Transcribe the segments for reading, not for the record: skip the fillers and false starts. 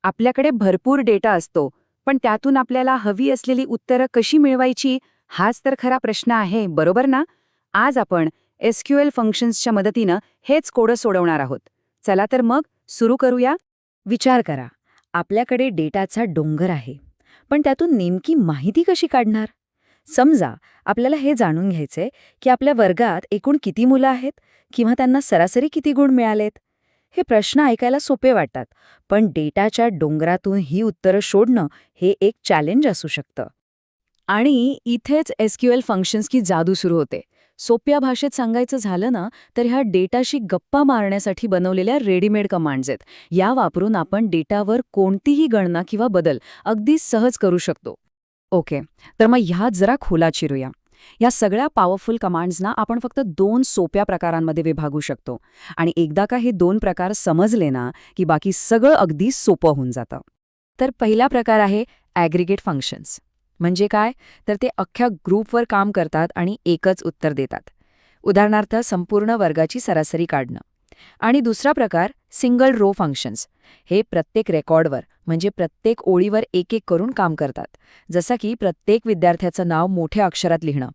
आपल्याकडे भरपूर डेटा असतो, पण त्यातून आपल्याला हवी असलेली उत्तरं कशी मिळवायची हाच तर खरा प्रश्न आहे, बरोबर ना? आज आपण एसक्यूएल फंक्शन्सच्या मदतीनं हेच कोडं सोडवणार आहोत. चला तर मग सुरू करूया. विचार करा, आपल्याकडे डेटाचा डोंगर आहे, पण त्यातून नेमकी माहिती कशी काढणार? समजा आपल्याला हे जाणून घ्यायचंय की आपल्या वर्गात एकूण किती मुलं आहेत किंवा त्यांना सरासरी किती गुण मिळालेत. हे प्रश्न ऐकायला सोपे वाटतात, पण डेटाच्या डोंगरातून ही उत्तरं शोधणं हे एक चॅलेंज असू शकतं. आणि इथेच एसक्यूएल फंक्शन्सची जादू सुरू होते. सोप्या भाषेत सांगायचं झालं ना, तर ह्या डेटाशी गप्पा मारण्यासाठी बनवलेल्या रेडीमेड कमांड्स आहेत. या वापरून आपण डेटावर कोणतीही गणना किंवा बदल अगदी सहज करू शकतो. ओके, तर मग ह्यात जरा खोलात शिरूया. या सगळ्या पॉवरफुल कमांड्सना आपण फक्त 2 सोप्या प्रकारांमध्ये विभागू शकतो. आणि एकदा का हे 2 प्रकार समजले ना, की बाकी सगळं अगदी सोपं होऊन जातं. तर पहिला प्रकार आहे ॲग्रिगेट फंक्शन्स. म्हणजे काय? तर ते अख्ख्या ग्रुपवर काम करतात आणि एकच उत्तर देतात. उदाहरणार्थ संपूर्ण वर्गाची सरासरी काढणं. आणि दुसरा प्रकार सिंगल रो फंक्शन्स. हे प्रत्येक रेकॉर्डवर म्हणजे प्रत्येक ओळीवर एक एक करून काम करतात. जसं की प्रत्येक विद्यार्थ्याचं नाव मोठ्या अक्षरात लिहिणं.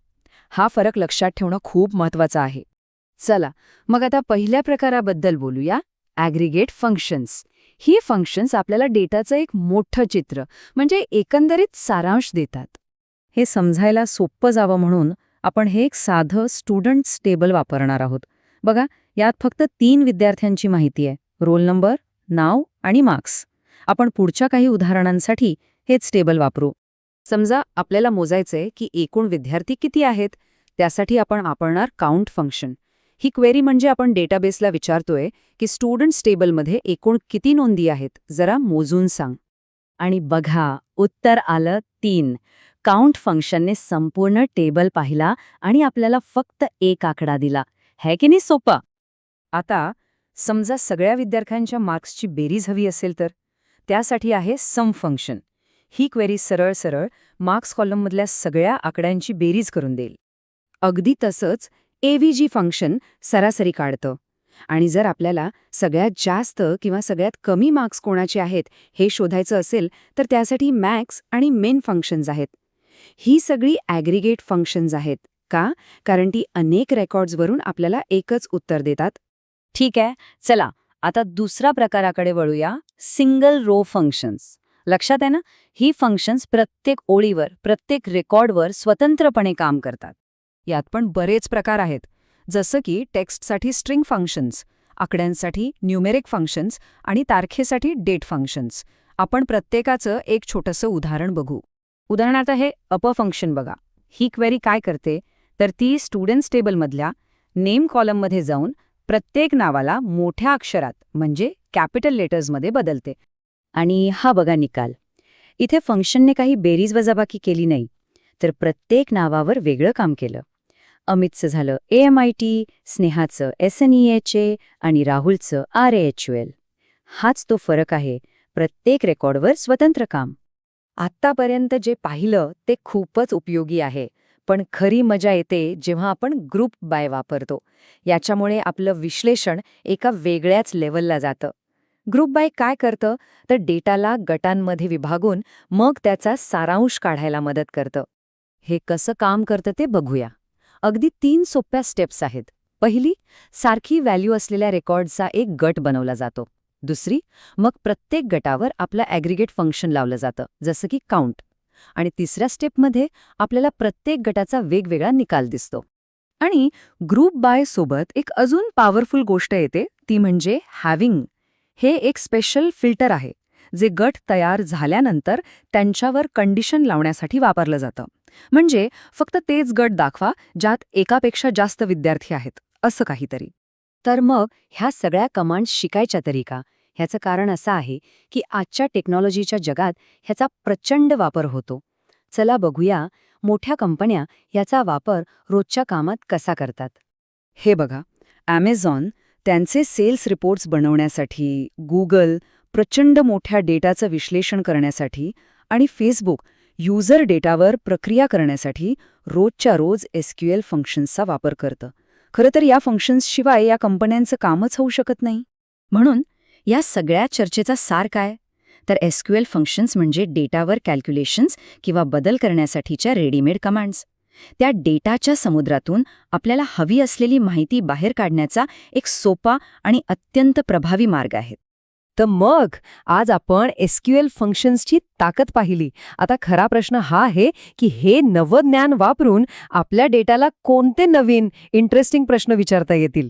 हा फरक लक्षात ठेवणं खूप महत्त्वाचं आहे. चला, मग आता पहिल्या प्रकाराबद्दल बोलूया, ॲग्रिगेट फंक्शन्स. ही फंक्शन्स आपल्याला डेटाचं एक मोठं चित्र म्हणजे एकंदरीत सारांश देतात. हे समजायला सोपं जावं म्हणून आपण हे एक साधं स्टुडंट्स टेबल वापरणार आहोत. बघा, यात फक्त 3 विद्यार्थ्यांची माहिती आहे: रोल नंबर, नाव आणि मार्क्स. आपण पुढच्या काही उदाहरणांसाठी हेच टेबल वापरू. समजा आपल्याला मोजायचंय की एकूण विद्यार्थी किती आहेत. त्यासाठी आपण वापरणार काउंट फंक्शन. ही क्वेरी म्हणजे आपण डेटाबेसला विचारतोय की स्टुडंट्स टेबलमध्ये एकूण किती नोंदी आहेत, जरा मोजून सांग. आणि बघा, उत्तर आलं 3. काउंट फंक्शनने संपूर्ण टेबल पाहिला आणि आपल्याला फक्त एक आकडा दिला. है की नाही सोपं? आता समजा सगळ्या विद्यार्थ्यांच्या मार्क्सची बेरीज हवी असेल तर त्यासाठी आहे सम फंक्शन. ही क्वेरी सरळ सरळ मार्क्स कॉलममधल्या सगळ्या आकड्यांची बेरीज करून देईल. अगदी तसंच एव्हीजी फंक्शन सरासरी काढतं. आणि जर आपल्याला सगळ्यात जास्त किंवा सगळ्यात कमी मार्क्स कोणाचे आहेत हे शोधायचं असेल तर त्यासाठी मॅक्स आणि मिन फंक्शन्स आहेत. ही सगळी ॲग्रिगेट फंक्शन्स आहेत. का? कारण ती अनेक रेकॉर्ड्सवरून आपल्याला एकच उत्तर देतात. ठीक आहे, चला आता दुसरा प्रकाराकडे वळूया, सिंगल रो फंक्शन्स. लक्षात आहे ना, ही फंक्शन्स प्रत्येक ओळीवर प्रत्येक रेकॉर्डवर स्वतंत्रपणे काम करतात. यात पण बरेच प्रकार आहेत, जसं की टेक्स्टसाठी स्ट्रिंग फंक्शन्स, आकड्यांसाठी न्यूमेरिक फंक्शन्स आणि तारखेसाठी डेट फंक्शन्स. आपण प्रत्येकाचं एक छोटंसं उदाहरण बघू. उदाहरणार्थ हे अपर फंक्शन बघा. ही क्वेरी काय करते तर ती स्टुडंट्स टेबलमधल्या नेम कॉलममध्ये जाऊन प्रत्येक नावाला मोठ्या अक्षरात म्हणजे कॅपिटल लेटर्समध्ये बदलते. आणि हा बघा निकाल. इथे फंक्शनने काही बेरीज वजाबाकी केली नाही, तर प्रत्येक नावावर वेगळं काम केलं. अमितचं झालं AMIT, स्नेहाचं SNEHA आणि राहुलचं RAHUL. हाच तो फरक आहे, प्रत्येक रेकॉर्डवर स्वतंत्र काम. आत्तापर्यंत जे पाहिलं ते खूपच उपयोगी आहे, पण खरी मजा येते जेव्हा आपण ग्रुप बाय वापरतो. याच्यामुळे आपलं विश्लेषण एका वेगळ्याच लेवलला जातं. ग्रुप बाय काय करतं तर डेटाला गटांमध्ये विभागून मग त्याचा सारांश काढायला मदत करतं. हे कसं काम करतं ते बघूया. अगदी 3 सोप्या स्टेप्स आहेत. पहिली, सारखी व्हॅल्यू असलेल्या रेकॉर्डचा एक गट बनवला जातो. दुसरी, मग प्रत्येक गटावर आपलं ॲग्रिगेट फंक्शन लावलं जातं, जसं की काउंट. आणि तिसऱ्या स्टेपमध्ये आपल्याला प्रत्येक गटाचा वेगवेगळा निकाल दिसतो. आणि ग्रुप बाय सोबत एक अजून पॉवरफुल गोष्ट येते, ती म्हणजे हॅविंग. हे एक स्पेशल फिल्टर आहे, जे गट तयार झाल्यानंतर त्यांच्यावर कंडिशन लावण्यासाठी वापरलं जातं. म्हणजे फक्त तेच गट दाखवा ज्यात एकापेक्षा जास्त विद्यार्थी आहेत, असं काहीतरी. तर मग ह्या सगळ्या कमांड्स शिकायच्या तरी का? ह्याचं कारण असं आहे की आजच्या टेक्नॉलॉजीच्या जगात ह्याचा प्रचंड वापर होतो. चला बघूया मोठ्या कंपन्या याचा वापर रोजच्या कामात कसा करतात. हे बघा, Amazon त्यांचे सेल्स रिपोर्ट्स बनवण्यासाठी, Google प्रचंड मोठ्या डेटाचं विश्लेषण करण्यासाठी आणि Facebook युजर डेटावर प्रक्रिया करण्यासाठी रोजच्या रोज एसक्यूएल फंक्शन्सचा वापर करतं. खरं तर या फंक्शन्सशिवाय या कंपन्यांचं कामच होऊ शकत नाही. म्हणून या सगळ्या चर्चेचा सार काय? तर एसक्यूएल फंक्शन्स म्हणजे डेटावर कॅल्क्युलेशन्स किंवा बदल करण्यासाठीच्या रेडीमेड कमांड्स. त्या डेटाच्या समुद्रातून आपल्याला हवी असलेली माहिती बाहेर काढण्याचा एक सोपा आणि अत्यंत प्रभावी मार्ग आहे. तर मग आज आपण एसक्यूएल फंक्शन्सची ताकद पाहिली. आता खरा प्रश्न हा आहे की हे नवं ज्ञान वापरून आपल्या डेटाला कोणते नवीन इंटरेस्टिंग प्रश्न विचारता येतील.